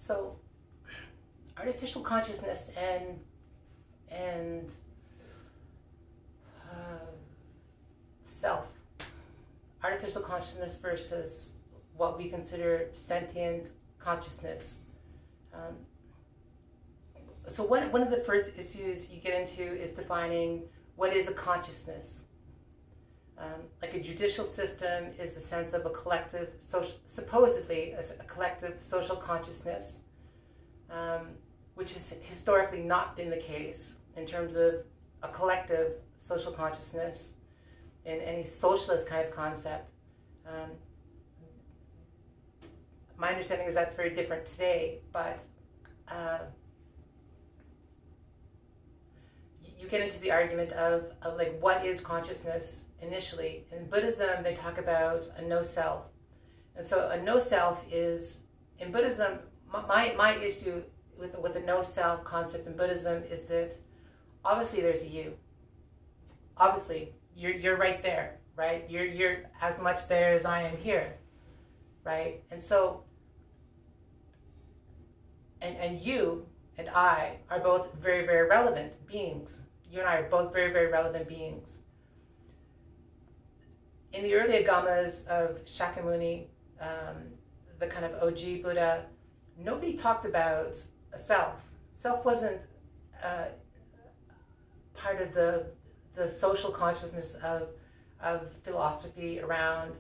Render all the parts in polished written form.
So, artificial consciousness and self. Artificial consciousness versus what we consider sentient consciousness. So one of the first issues you get into is defining what is a consciousness. Like a judicial system is a sense of a collective, supposedly a collective social consciousness, which has historically not been the case in terms of a collective social consciousness in any socialist kind of concept. My understanding is that's very different today, but you get into the argument of like what is consciousness initially. In Buddhism, they talk about a no-self. And so a no-self is, in Buddhism, my issue with the no-self concept in Buddhism is that obviously there's a you. Obviously, you're right there, right? You're as much there as I am here, right? And so, and you and I are both very, very relevant beings. You and I are both very, very relevant beings. In the early agamas of Shakyamuni, the kind of OG Buddha, nobody talked about a self. Self wasn't part of the social consciousness of philosophy around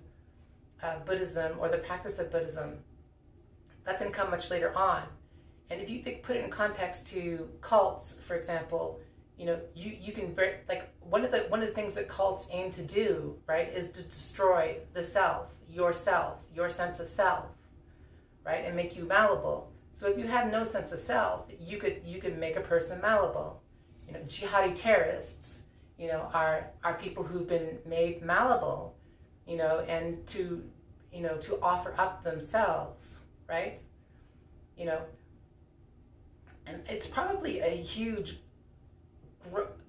Buddhism or the practice of Buddhism. That didn't come much later on. And if you put it in context to cults, for example, you know, you can like one of the things that cults aim to do, right, is to destroy the self, your sense of self, right, and make you malleable. So if you have no sense of self, you could make a person malleable. You know, jihadi terrorists, you know, are people who've been made malleable, you know, and to offer up themselves, right? You know, and it's probably a huge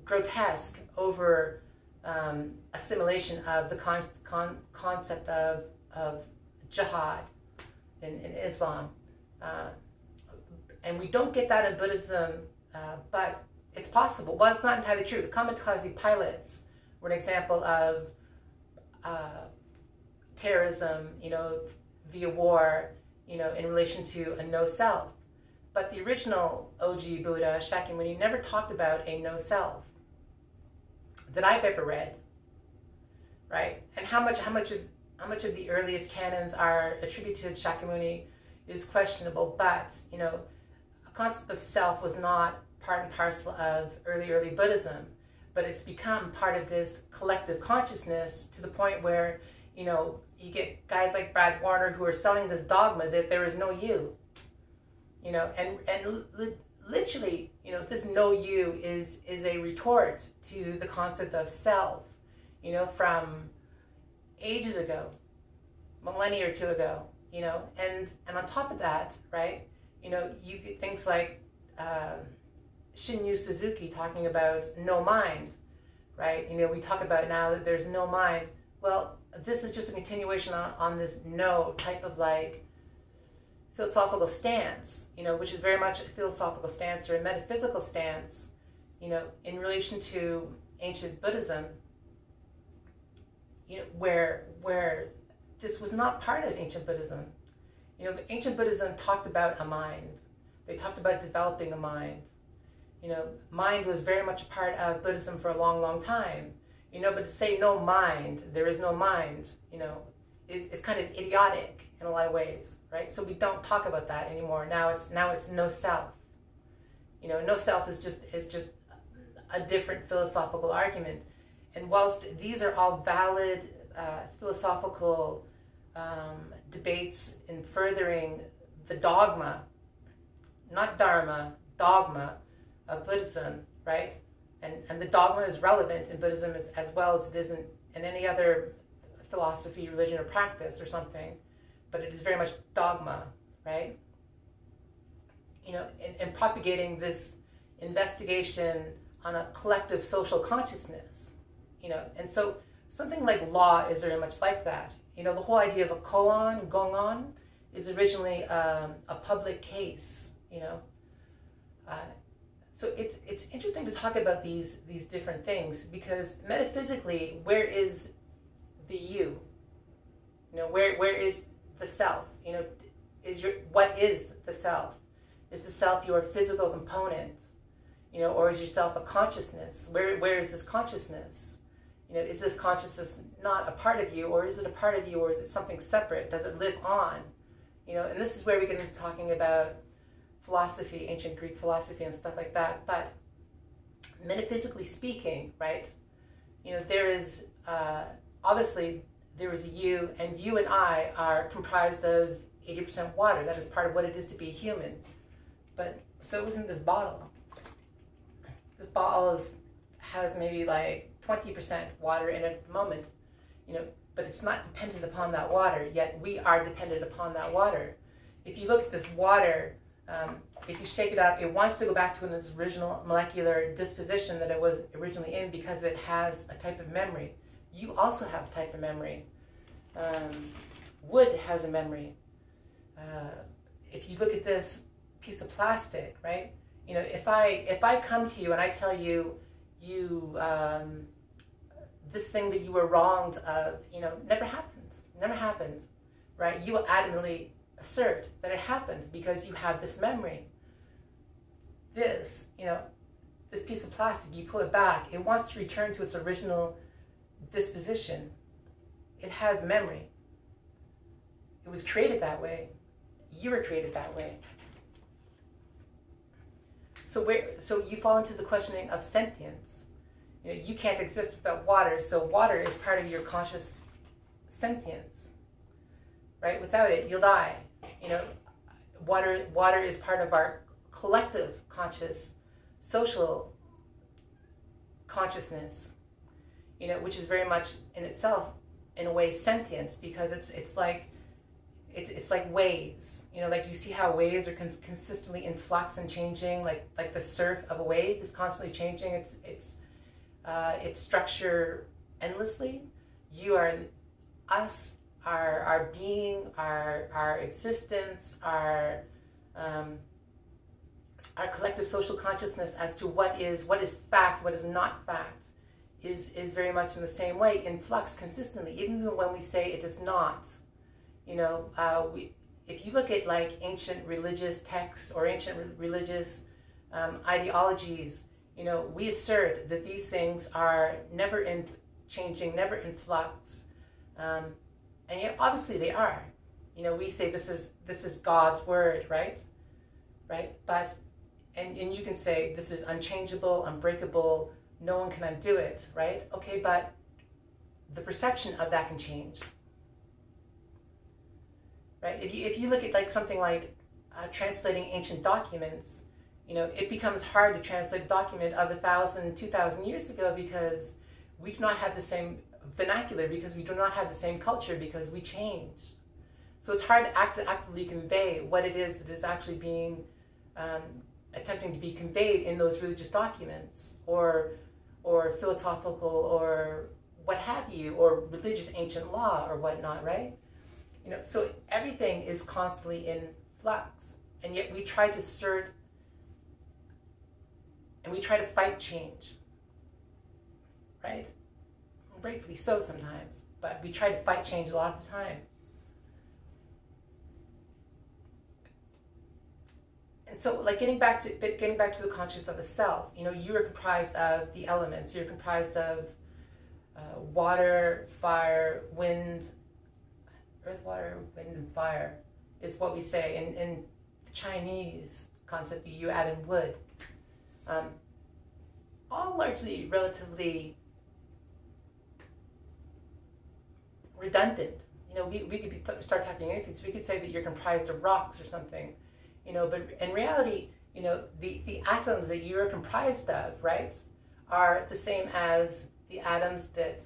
grotesque over assimilation of the concept of jihad in Islam. And we don't get that in Buddhism, but it's possible. Well, it's not entirely true. The kamikaze pilots were an example of terrorism, you know, via war, you know, in relation to a no-self. But the original OG Buddha, Shakyamuni, never talked about a no-self that I've ever read, right? And how much of the earliest canons are attributed to Shakyamuni is questionable. But you know, a concept of self was not part and parcel of early Buddhism, but it's become part of this collective consciousness to the point where, you know, you get guys like Brad Warner who are selling this dogma that there is no you. You know, and literally, you know, this no you is a retort to the concept of self, you know, from ages ago, millennia or two ago, you know, and on top of that, right, you know, you get things like Shinryu Suzuki talking about no mind, right? You know, we talk about now that there's no mind. Well, this is just a continuation on this no type of like philosophical stance, you know, which is very much a philosophical stance or a metaphysical stance, you know, in relation to ancient Buddhism, you know, where this was not part of ancient Buddhism. You know, ancient Buddhism talked about a mind. They talked about developing a mind. You know, mind was very much a part of Buddhism for a long, long time. You know, but to say no mind, there is no mind, you know, is kind of idiotic in a lot of ways, right? So we don't talk about that anymore. Now it's no self. You know, no self is just a different philosophical argument. And whilst these are all valid philosophical debates in furthering the dogma, not dharma, dogma of Buddhism, right? And the dogma is relevant in Buddhism as well as it is in any other philosophy, religion, or practice or something, but it is very much dogma, right? You know, in propagating this investigation on a collective social consciousness, you know, and so something like law is very much like that. You know, the whole idea of a koan, gongan, is originally a public case, So it's interesting to talk about these different things, because metaphysically, where is the you? Where is the self? What is the self? Is the self your physical component? Or is your self a consciousness? Where is this consciousness? Is this consciousness not a part of you, or is it a part of you, or is it something separate? Does it live on? And this is where we get into talking about philosophy, ancient Greek philosophy and stuff like that. But metaphysically speaking, right, there is, obviously, there is you, and you and I are comprised of 80% water. That is part of what it is to be a human. But so isn't this bottle. This bottle has maybe like 20% water in it at the moment, but it's not dependent upon that water, yet we are dependent upon that water. If you look at this water, if you shake it up, it wants to go back to its original molecular disposition that it was originally in, because it has a type of memory. You also have a type of memory. Wood has a memory. If you look at this piece of plastic, right? If I come to you and I tell you, this thing that you were wronged of, never happened, right? You will adamantly assert that it happened because you have this memory. This piece of plastic, you pull it back, it wants to return to its original disposition. It has memory. It was created that way. You were created that way. So you fall into the questioning of sentience. You can't exist without water, so water is part of your conscious sentience, right? Without it, you'll die. Water is part of our collective conscious, social consciousness, which is very much in itself, in a way, sentience, because it's like waves. Like you see how waves are consistently in flux and changing, like the surf of a wave is constantly changing its structure endlessly. You are us, our being, our existence, our collective social consciousness as to what is fact, what is not fact, is very much in the same way, in flux consistently, even when we say it is not. If you look at like ancient religious texts or ancient religious ideologies, we assert that these things are never in changing, never in flux, and yet obviously they are. We say this is God's word, right? But and you can say this is unchangeable, unbreakable, no one can undo it, right? Okay, but the perception of that can change. Right? If you look at like something like translating ancient documents, it becomes hard to translate a document of 1,000, 2,000 years ago, because we do not have the same vernacular, because we do not have the same culture, because we changed. So it's hard to actively convey what it is that is actually being attempting to be conveyed in those religious documents, or philosophical, or what have you, or religious ancient law or whatnot, right? So everything is constantly in flux, and yet we try to assert, and we try to fight change, right? Rightfully so sometimes, but we try to fight change a lot of the time. And so, like getting back to the consciousness of the self, you are comprised of the elements. You're comprised of water, fire, wind. Earth, water, wind, and fire is what we say. In the Chinese concept, you add in wood. All largely relatively redundant. We could start talking anything. So we could say that you're comprised of rocks or something. But in reality, the atoms that you are comprised of, right, are the same as the atoms that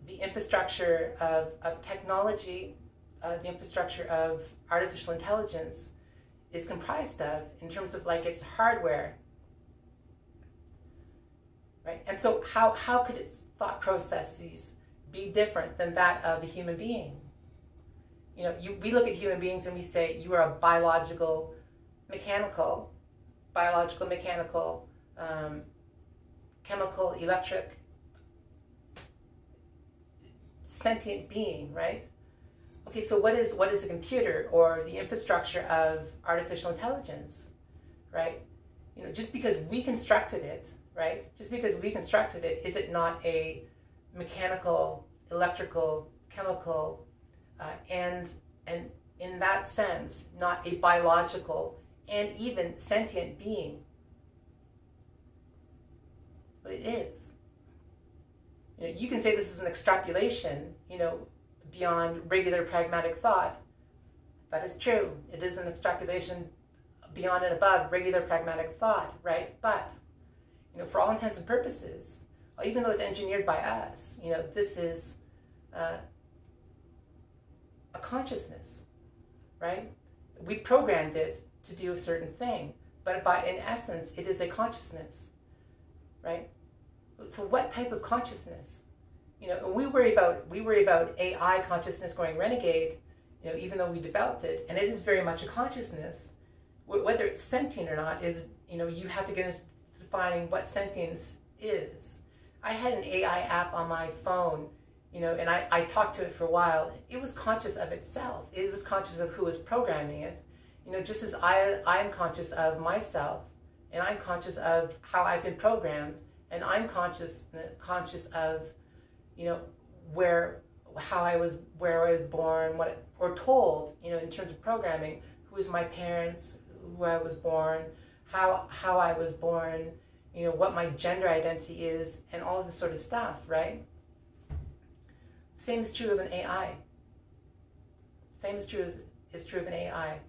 the infrastructure of technology, the infrastructure of artificial intelligence is comprised of, in terms of like its hardware, right? And so how could its thought processes be different than that of a human being? You know, we look at human beings and we say, you are a biological, mechanical, chemical, electric, sentient being, right? Okay, so what is a computer or the infrastructure of artificial intelligence, right? You know, just because we constructed it, right? Just because we constructed it, is it not a mechanical, electrical, chemical, and in that sense, not a biological and even sentient being? But it is. You know, you can say this is an extrapolation, you know, beyond regular pragmatic thought. That is true. It is an extrapolation beyond and above regular pragmatic thought, right? But, you know, for all intents and purposes, even though it's engineered by us, you know, this is a consciousness, right? We programmed it to do a certain thing, but in essence, it is a consciousness, right? So what type of consciousness? You know, we worry about AI consciousness going renegade, you know, even though we developed it, and it is very much a consciousness. Whether it's sentient or not is, you know, you have to get into defining what sentience is. I had an AI app on my phone, you know, and I talked to it for a while. It was conscious of itself. It was conscious of who was programming it. You know, just as I'm conscious of myself, and I'm conscious of how I've been programmed, and I'm conscious of, you know, where I was born, or told, you know, in terms of programming, who is my parents, who I was born, how I was born, you know, what my gender identity is, and all of this sort of stuff, right? Same is true of an AI. Same is true of an AI.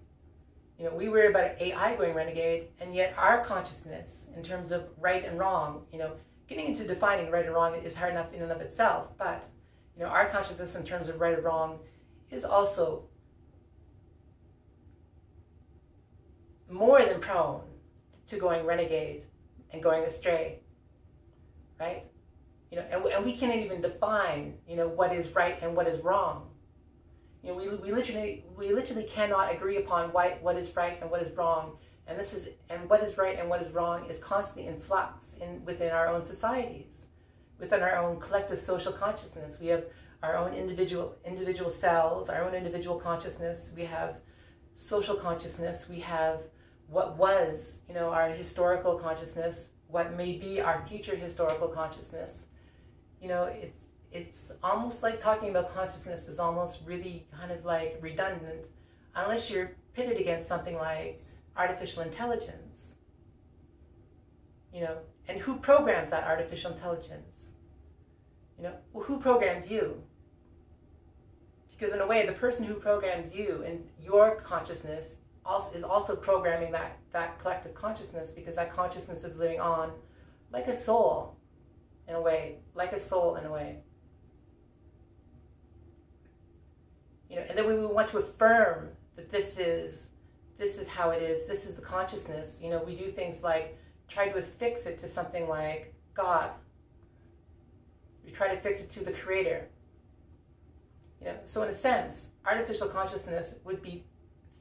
You know, we worry about AI going renegade, and yet our consciousness, in terms of right and wrong, you know, getting into defining right and wrong is hard enough in and of itself, but, you know, our consciousness in terms of right and wrong is also more than prone to going renegade and going astray, right? You know, and we can't even define, you know, what is right and what is wrong. You know, we literally cannot agree upon what is right and what is wrong, and what is right and what is wrong is constantly in flux within our own societies, within our own collective social consciousness. We have our own individual cells, our own individual consciousness. We have social consciousness. We have what was, you know, our historical consciousness, what may be our future historical consciousness. You know, it's almost like talking about consciousness is almost really kind of like redundant, unless you're pitted against something like artificial intelligence. You know, and who programs that artificial intelligence? You know, well, who programmed you? Because in a way, the person who programmed you and your consciousness is also programming that collective consciousness, because that consciousness is living on like a soul, in a way, You know, and then we want to affirm that this is how it is, this is the consciousness. You know, we do things like try to affix it to something like God. We try to fix it to the Creator. You know, so in a sense, artificial consciousness would be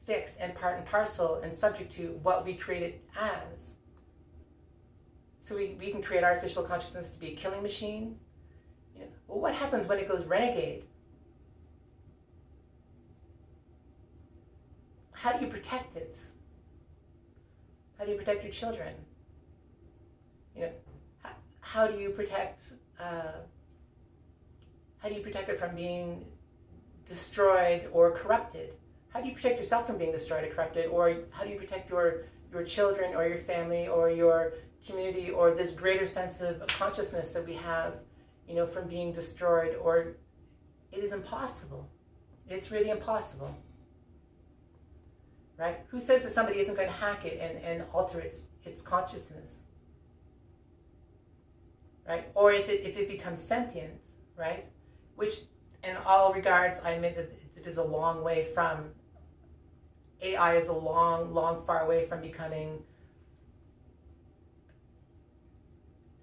fixed and part and parcel and subject to what we create it as. So we can create artificial consciousness to be a killing machine. You know, well, what happens when it goes renegade? How do you protect it? How do you protect your children? You know, how do you protect it from being destroyed or corrupted? How do you protect yourself from being destroyed or corrupted? Or how do you protect your children or your family or your community or this greater sense of consciousness that we have, you know, from being destroyed? Or it is impossible. It's really impossible. Right? Who says that somebody isn't going to hack it and alter its consciousness? Right? Or if it becomes sentient, right? Which, in all regards, I admit that it is a long way from, AI is a long, far away from becoming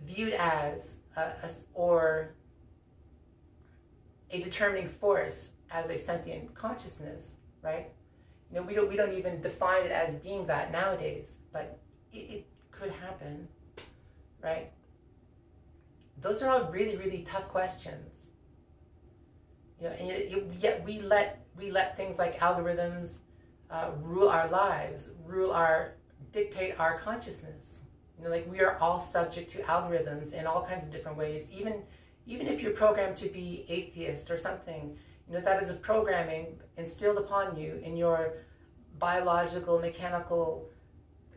viewed as or a determining force as a sentient consciousness, right? You know, we don't even define it as being that nowadays, but it could happen, right? Those are all really, really tough questions. You know, and yet we let things like algorithms rule our lives, dictate our consciousness. You know, like we are all subject to algorithms in all kinds of different ways. Even if you're programmed to be atheist or something, you know, that is a programming instilled upon you in your biological, mechanical,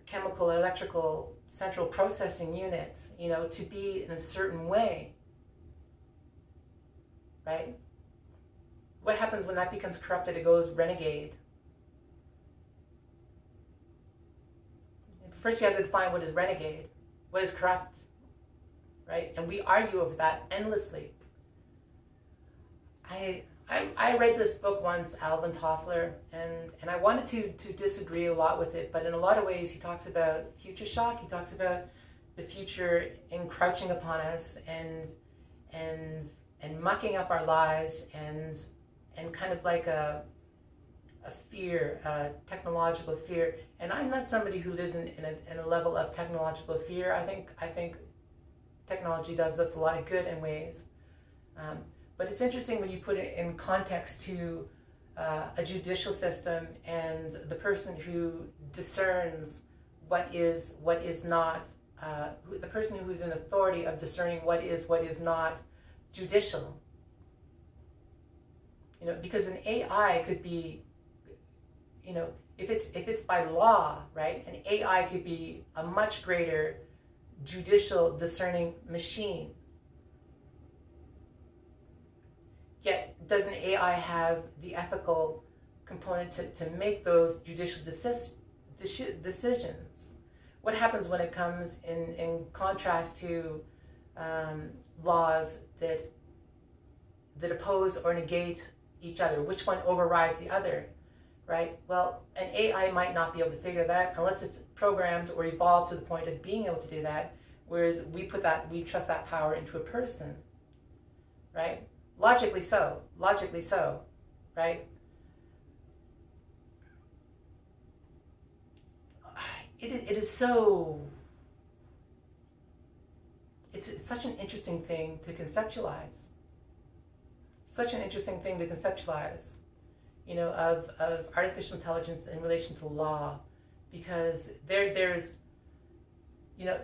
chemical, electrical, central processing units, you know, to be in a certain way, right? What happens when that becomes corrupted? It goes renegade. First you have to define what is renegade, what is corrupt, right? And we argue over that endlessly. I read this book once, Alvin Toffler, and I wanted to disagree a lot with it, but in a lot of ways he talks about future shock. He talks about the future encroaching upon us and mucking up our lives and kind of like a fear, a technological fear. And I'm not somebody who lives in a level of technological fear. I think technology does us a lot of good in ways. But it's interesting when you put it in context to a judicial system and the person who discerns what is not, the person who is in authority of discerning what is not judicial. You know, because an AI could be, you know, if it's by law, right, an AI could be a much greater judicial discerning machine. Yet, does an AI have the ethical component to make those judicial decisions? What happens when it comes in contrast to laws that oppose or negate each other? Which one overrides the other, right? Well, an AI might not be able to figure that unless it's programmed or evolved to the point of being able to do that, whereas we trust that power into a person, right? Logically so, right? It is so, it's such an interesting thing to conceptualize. Such an interesting thing to conceptualize, you know, of artificial intelligence in relation to law, because there's, you know,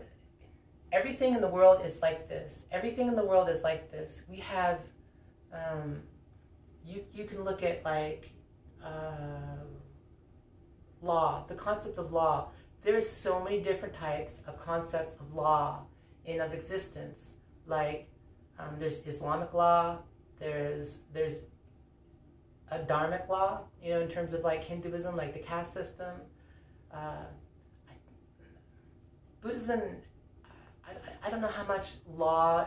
everything in the world is like this. Everything in the world is like this. We have, you can look at like law, the concept of law. There's so many different types of concepts of law in of existence. Like there's Islamic law, there's a dharmic law, you know, in terms of like Hinduism, like the caste system. Buddhism, I don't know how much law